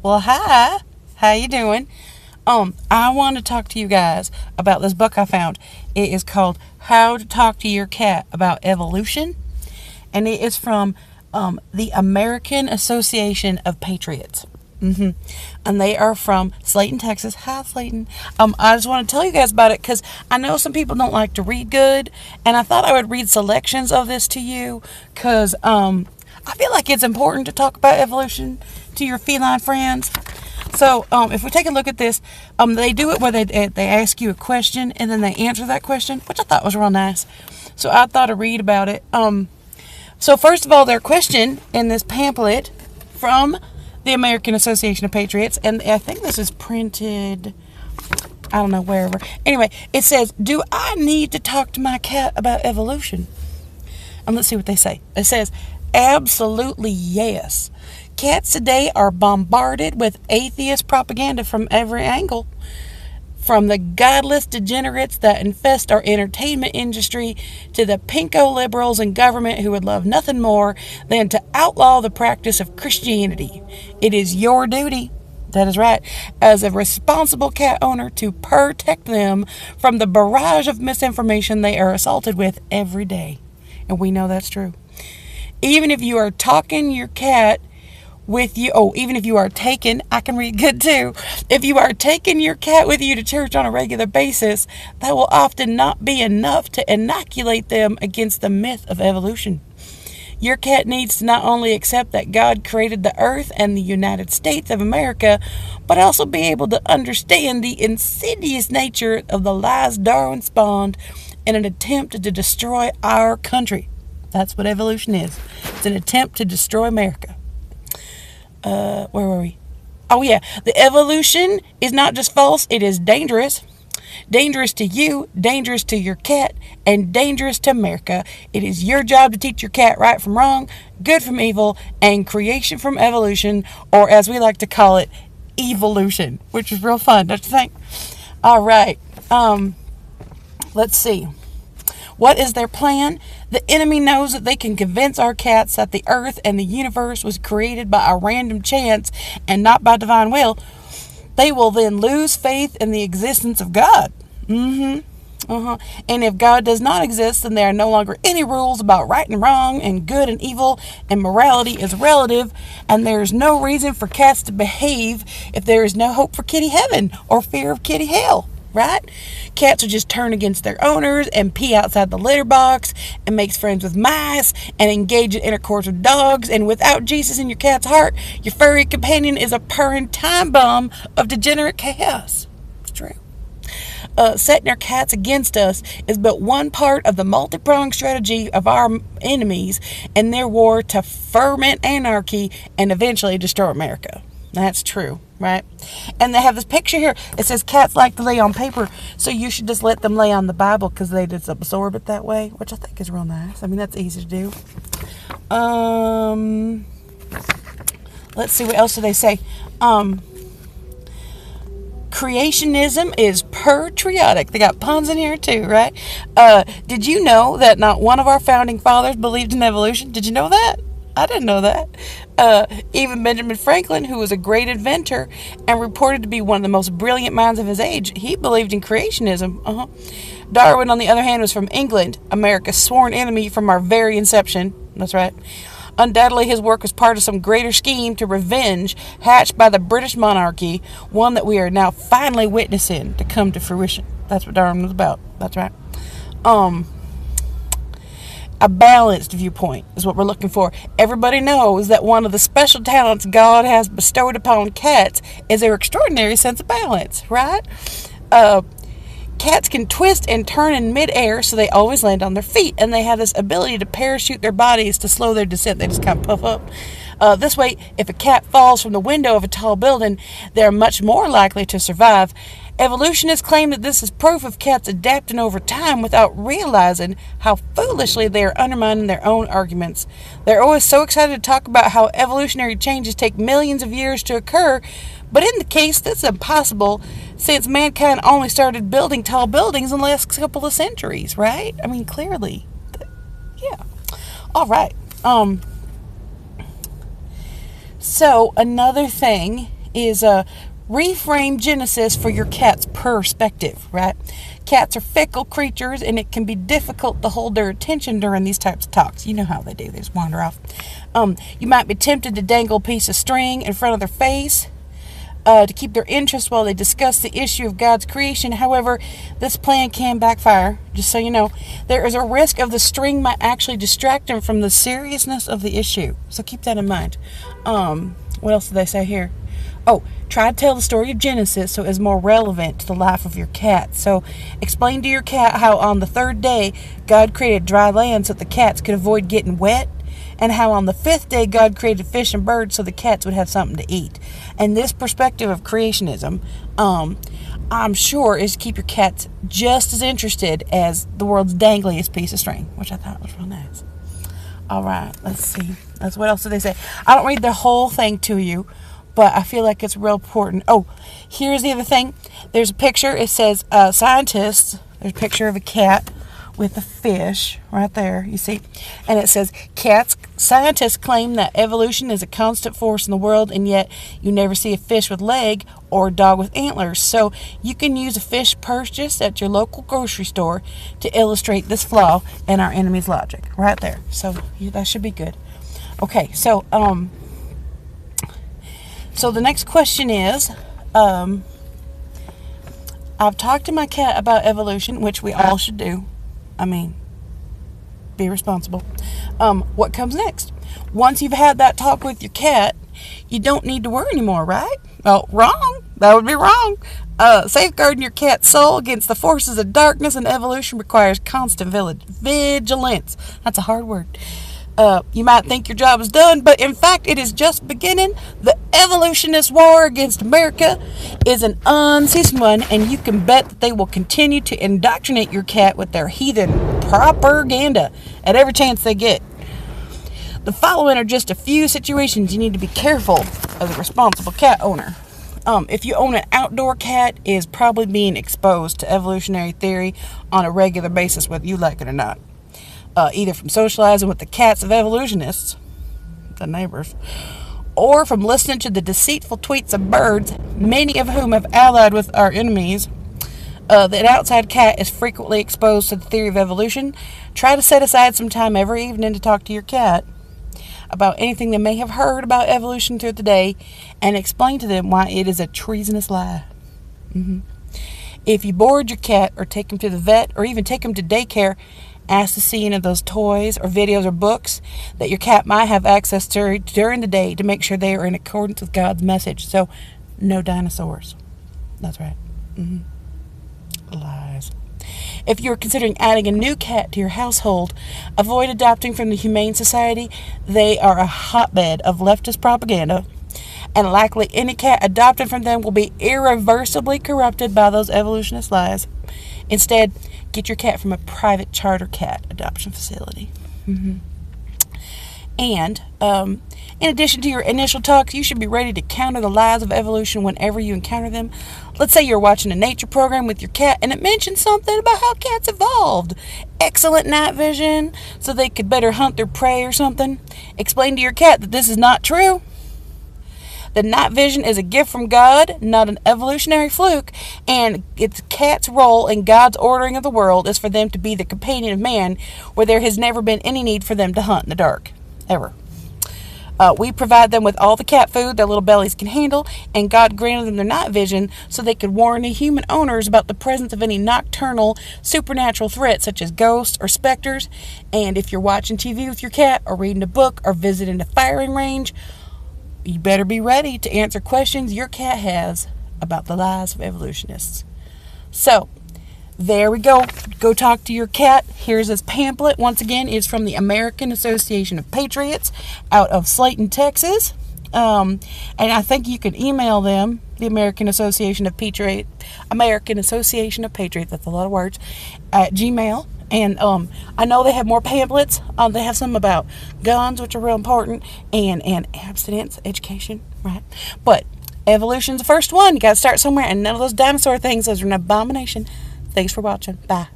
Well, hi. How you doing? I want to talk to you guys about this book I found. It is called How to Talk to Your Cat About Evolution, and it is from the American Association of Patriots. And they are from Slayton, Texas. Hi, Slayton. I just want to tell you guys about it because I know some people don't like to read good, and I thought I would read selections of this to you because I feel like it's important to talk about evolution to your feline friends. So, if we take a look at this, they do it where they ask you a question and then they answer that question, which I thought was real nice. So I thought I'd read about it. So first of all, their question in this pamphlet from the American Association of Patriots, and I think this is printed, I don't know, wherever. Anyway, it says, do I need to talk to my cat about evolution? And let's see what they say. It says, absolutely yes. Cats today are bombarded with atheist propaganda from every angle. From the godless degenerates that infest our entertainment industry to the pinko liberals in government who would love nothing more than to outlaw the practice of Christianity. It is your duty, that is right, as a responsible cat owner to protect them from the barrage of misinformation they are assaulted with every day. And we know that's true. Even if you are talking your cat with you, even if you are taking, I can read good too. If you are taking your cat with you to church on a regular basis, that will often not be enough to inoculate them against the myth of evolution. Your cat needs to not only accept that God created the earth and the United States of America, but also be able to understand the insidious nature of the lies Darwin spawned in an attempt to destroy our country. That's what evolution is. It's an attempt to destroy America. Where were we? Oh yeah, the evolution is not just false, it is dangerous. Dangerous to you, dangerous to your cat, and dangerous to America. It is your job to teach your cat right from wrong, good from evil, and creation from evolution, or as we like to call it, evolution, which is real fun, don't you think? All right, let's see. What is their plan? The enemy knows that they can convince our cats that the earth and the universe was created by a random chance and not by divine will. They will then lose faith in the existence of God. And if God does not exist, then there are no longer any rules about right and wrong and good and evil, and morality is relative, and there is no reason for cats to behave if there is no hope for kitty heaven or fear of kitty hell. Right? Cats will just turn against their owners and pee outside the litter box and makes friends with mice and engage in intercourse with dogs. And without Jesus in your cat's heart, your furry companion is a purring time bomb of degenerate chaos. It's true. Setting our cats against us is but one part of the multi-pronged strategy of our enemies in their war to ferment anarchy and eventually destroy America. That's true, right? And they have this picture here. It says cats like to lay on paper, so you should just let them lay on the Bible because they just absorb it that way, which I think is real nice. I mean, that's easy to do. Let's see, what else do they say? Creationism is patriotic. They got puns in here too, right? Did you know that not one of our founding fathers believed in evolution? Did you know that? I didn't know that. Even Benjamin Franklin, who was a great inventor and reported to be one of the most brilliant minds of his age, he believed in creationism. Darwin, on the other hand, was from England, America's sworn enemy from our very inception. That's right. Undoubtedly, his work was part of some greater scheme to revenge hatched by the British monarchy, one that we are now finally witnessing to come to fruition. That's what Darwin was about. That's right. A balanced viewpoint is what we're looking for. Everybody knows that one of the special talents God has bestowed upon cats is their extraordinary sense of balance, right? Cats can twist and turn in midair, so they always land on their feet, and they have this ability to parachute their bodies to slow their descent. They just kind of puff up. This way, if a cat falls from the window of a tall building, they're much more likely to survive. Evolutionists claim that this is proof of cats adapting over time without realizing how foolishly they are undermining their own arguments. They're always so excited to talk about how evolutionary changes take millions of years to occur, but in the case, that's impossible since mankind only started building tall buildings in the last couple of centuries, right? I mean, clearly. Yeah. All right. So another thing is reframe Genesis for your cat's perspective, right? Cats are fickle creatures, and it can be difficult to hold their attention during these types of talks. You know how they do. They just wander off. You might be tempted to dangle a piece of string in front of their face to keep their interest while they discuss the issue of God's creation. However, this plan can backfire, just so you know. There is a risk of the string might actually distract them from the seriousness of the issue. So keep that in mind. What else do they say here? Oh, try to tell the story of Genesis so it's more relevant to the life of your cat. So explain to your cat how on the third day God created dry land so the cats could avoid getting wet, and how on the fifth day God created fish and birds so the cats would have something to eat. And this perspective of creationism, I'm sure, is to keep your cats just as interested as the world's dangliest piece of string, which I thought was real nice. All right, let's see. What else do they say? I don't read the whole thing to you, but I feel like it's real important. Oh, here's the other thing. There's a picture. It says scientists. There's a picture of a cat with a fish right there, you see. And it says, scientists claim that evolution is a constant force in the world, and yet you never see a fish with leg or a dog with antlers. So you can use a fish purchased at your local grocery store to illustrate this flaw in our enemy's logic. Right there. So that should be good. Okay, so the next question is, I've talked to my cat about evolution, which we all should do. I mean, be responsible. What comes next? Once you've had that talk with your cat, you don't need to worry anymore, right? Oh, wrong. That would be wrong. Safeguarding your cat's soul against the forces of darkness and evolution requires constant vigilance. That's a hard word. You might think your job is done, but in fact, it is just beginning. The evolutionist war against America is an unceasing one, and you can bet that they will continue to indoctrinate your cat with their heathen propaganda at every chance they get. The following are just a few situations you need to be careful as a responsible cat owner. If you own an outdoor cat, it is probably being exposed to evolutionary theory on a regular basis, whether you like it or not. Either from socializing with the cats of evolutionists, the neighbors, or from listening to the deceitful tweets of birds, many of whom have allied with our enemies. An outside cat is frequently exposed to the theory of evolution. Try to set aside some time every evening to talk to your cat about anything they may have heard about evolution through the day, and explain to them why it is a treasonous lie. If you board your cat or take him to the vet or even take him to daycare, ask to see any of those toys or videos or books that your cat might have access to during the day to make sure they are in accordance with God's message. So, no dinosaurs. That's right. Lies. If you're considering adding a new cat to your household, avoid adopting from the Humane Society. They are a hotbed of leftist propaganda, and likely any cat adopted from them will be irreversibly corrupted by those evolutionist lies. Instead, get your cat from a private charter cat adoption facility. And in addition to your initial talks, you should be ready to counter the lies of evolution whenever you encounter them. Let's say you're watching a nature program with your cat and it mentions something about how cats evolved. Excellent night vision so they could better hunt their prey or something. Explain to your cat that this is not true. The night vision is a gift from God, not an evolutionary fluke, and it's cat's role in God's ordering of the world is for them to be the companion of man, where there has never been any need for them to hunt in the dark, ever. We provide them with all the cat food their little bellies can handle, and God granted them their night vision so they could warn the human owners about the presence of any nocturnal, supernatural threats such as ghosts or specters. And if you're watching TV with your cat, or reading a book, or visiting a firing range, you better be ready to answer questions your cat has about the lies of evolutionists. So, there we go. Go talk to your cat. Here's this pamphlet. Once again, it's from the American Association of Patriots out of Slayton, Texas. And I think you can email them, the American Association of Patriots, that's a lot of words, at Gmail. And I know they have more pamphlets. They have some about guns, which are real important, and abstinence, education, right? But evolution's the first one. You got to start somewhere, and none of those dinosaur things, those are an abomination. Thanks for watching. Bye.